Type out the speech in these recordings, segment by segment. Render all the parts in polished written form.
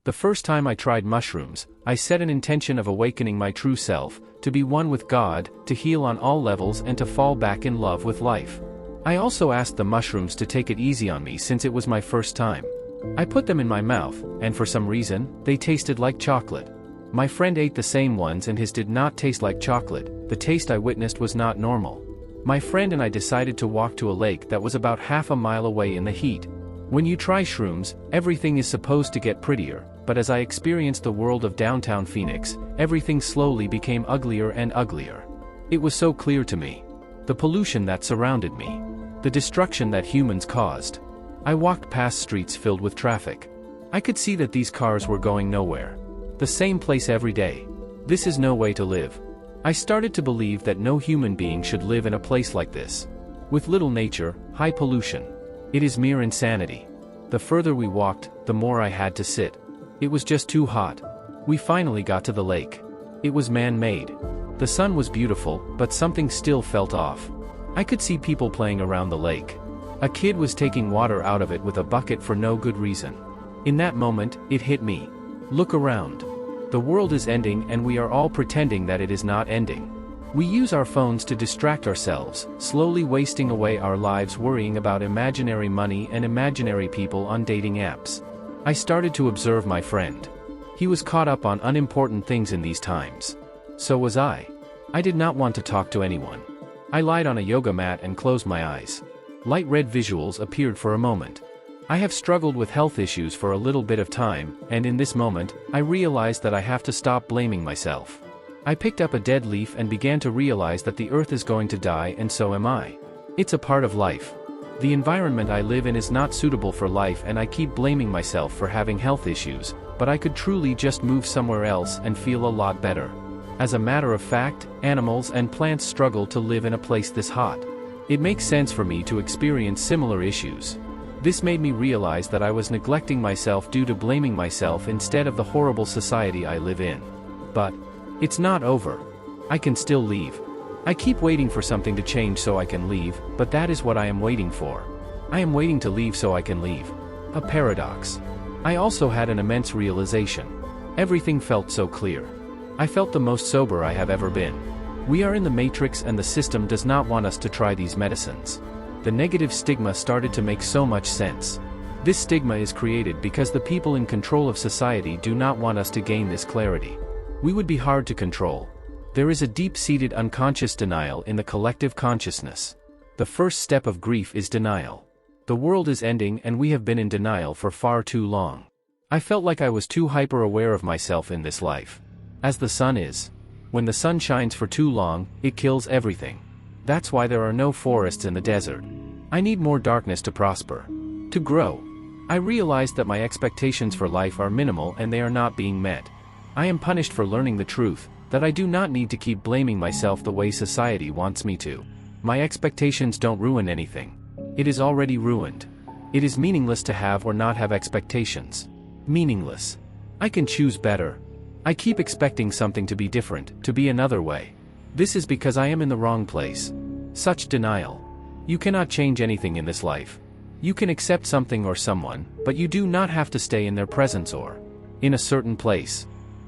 The first time I tried mushrooms, I set an intention of awakening my true self, to be one with God, to heal on all levels and to fall back in love with life. I also asked the mushrooms to take it easy on me since it was my first time. I put them in my mouth, and for some reason, they tasted like chocolate. My friend ate the same ones and his did not taste like chocolate. The taste I witnessed was not normal. My friend and I decided to walk to a lake that was about half a mile away in the heat. When you try shrooms, everything is supposed to get prettier, but as I experienced the world of downtown Phoenix, everything slowly became uglier and uglier. It was so clear to me. The pollution that surrounded me. The destruction that humans caused. I walked past streets filled with traffic. I could see that these cars were going nowhere. The same place every day. This is no way to live. I started to believe that no human being should live in a place like this. With little nature, high pollution. It is mere insanity. The further we walked, the more I had to sit. It was just too hot. We finally got to the lake. It was man-made. The sun was beautiful, but something still felt off. I could see people playing around the lake. A kid was taking water out of it with a bucket for no good reason. In that moment, it hit me. Look around. The world is ending and we are all pretending that it is not ending. We use our phones to distract ourselves, slowly wasting away our lives worrying about imaginary money and imaginary people on dating apps. I started to observe my friend. He was caught up on unimportant things in these times. So was I. I did not want to talk to anyone. I lied on a yoga mat and closed my eyes. Light red visuals appeared for a moment. I have struggled with health issues for a little bit of time, and in this moment, I realized that I have to stop blaming myself. I picked up a dead leaf and began to realize that the earth is going to die and so am I. It's a part of life. The environment I live in is not suitable for life and I keep blaming myself for having health issues, but I could truly just move somewhere else and feel a lot better. As a matter of fact, animals and plants struggle to live in a place this hot. It makes sense for me to experience similar issues. This made me realize that I was neglecting myself due to blaming myself instead of the horrible society I live in. But it's not over. I can still leave. I keep waiting for something to change so I can leave, but that is what I am waiting for. I am waiting to leave so I can leave. A paradox. I also had an immense realization. Everything felt so clear. I felt the most sober I have ever been. We are in the matrix and the system does not want us to try these medicines. The negative stigma started to make so much sense. This stigma is created because the people in control of society do not want us to gain this clarity. We would be hard to control. There is a deep-seated unconscious denial in the collective consciousness. The first step of grief is denial. The world is ending and we have been in denial for far too long. I felt like I was too hyper-aware of myself in this life. As the sun is. When the sun shines for too long, it kills everything. That's why there are no forests in the desert. I need more darkness to prosper. To grow. I realized that my expectations for life are minimal and they are not being met. I am punished for learning the truth, that I do not need to keep blaming myself the way society wants me to. My expectations don't ruin anything. It is already ruined. It is meaningless to have or not have expectations. Meaningless. I can choose better. I keep expecting something to be different, to be another way. This is because I am in the wrong place. Such denial. You cannot change anything in this life. You can accept something or someone, but you do not have to stay in their presence or in a certain place.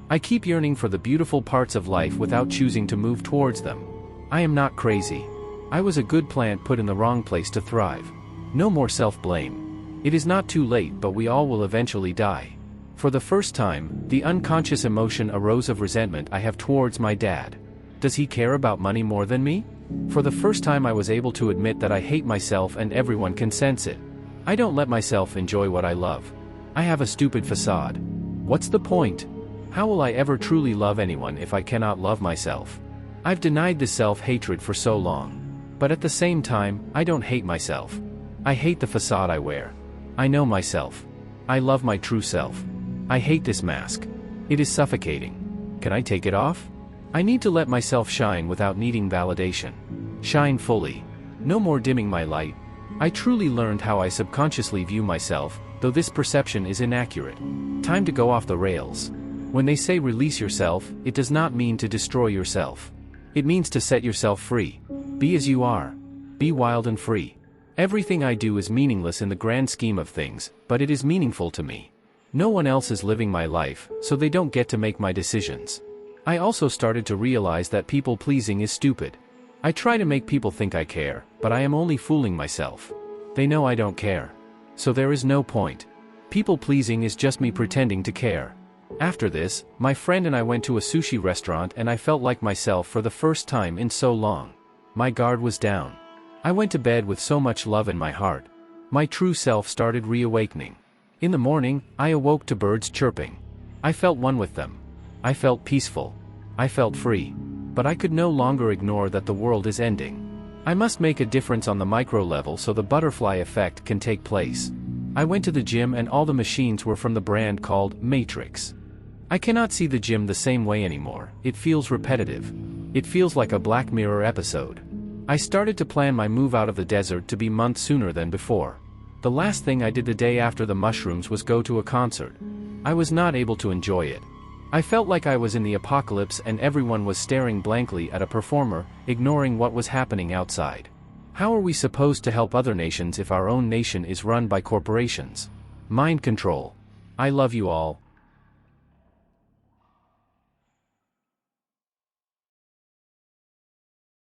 I keep yearning for the beautiful parts of life without choosing to move towards them. I am not crazy. I was a good plant put in the wrong place to thrive. No more self-blame. It is not too late, but we all will eventually die. For the first time, the unconscious emotion arose of resentment I have towards my dad. Does he care about money more than me? For the first time I was able to admit that I hate myself and everyone can sense it. I don't let myself enjoy what I love. I have a stupid facade. What's the point? How will I ever truly love anyone if I cannot love myself? I've denied this self-hatred for so long. But at the same time, I don't hate myself. I hate the facade I wear. I know myself. I love my true self. I hate this mask. It is suffocating. Can I take it off? I need to let myself shine without needing validation. Shine fully. No more dimming my light. I truly learned how I subconsciously view myself, though this perception is inaccurate. Time to go off the rails. When they say release yourself, it does not mean to destroy yourself. It means to set yourself free. Be as you are. Be wild and free. Everything I do is meaningless in the grand scheme of things, but it is meaningful to me. No one else is living my life, so they don't get to make my decisions. I also started to realize that people-pleasing is stupid. I try to make people think I care, but I am only fooling myself. They know I don't care. So there is no point. People-pleasing is just me pretending to care. After this, my friend and I went to a sushi restaurant and I felt like myself for the first time in so long. My guard was down. I went to bed with so much love in my heart. My true self started reawakening. In the morning, I awoke to birds chirping. I felt one with them. I felt peaceful. I felt free. But I could no longer ignore that the world is ending. I must make a difference on the micro level so the butterfly effect can take place. I went to the gym and all the machines were from the brand called Matrix. I cannot see the gym the same way anymore. It feels repetitive. It feels like a Black Mirror episode. I started to plan my move out of the desert to be months sooner than before. The last thing I did the day after the mushrooms was go to a concert. I was not able to enjoy it. I felt like I was in the apocalypse and everyone was staring blankly at a performer, ignoring what was happening outside. How are we supposed to help other nations if our own nation is run by corporations? Mind control. I love you all.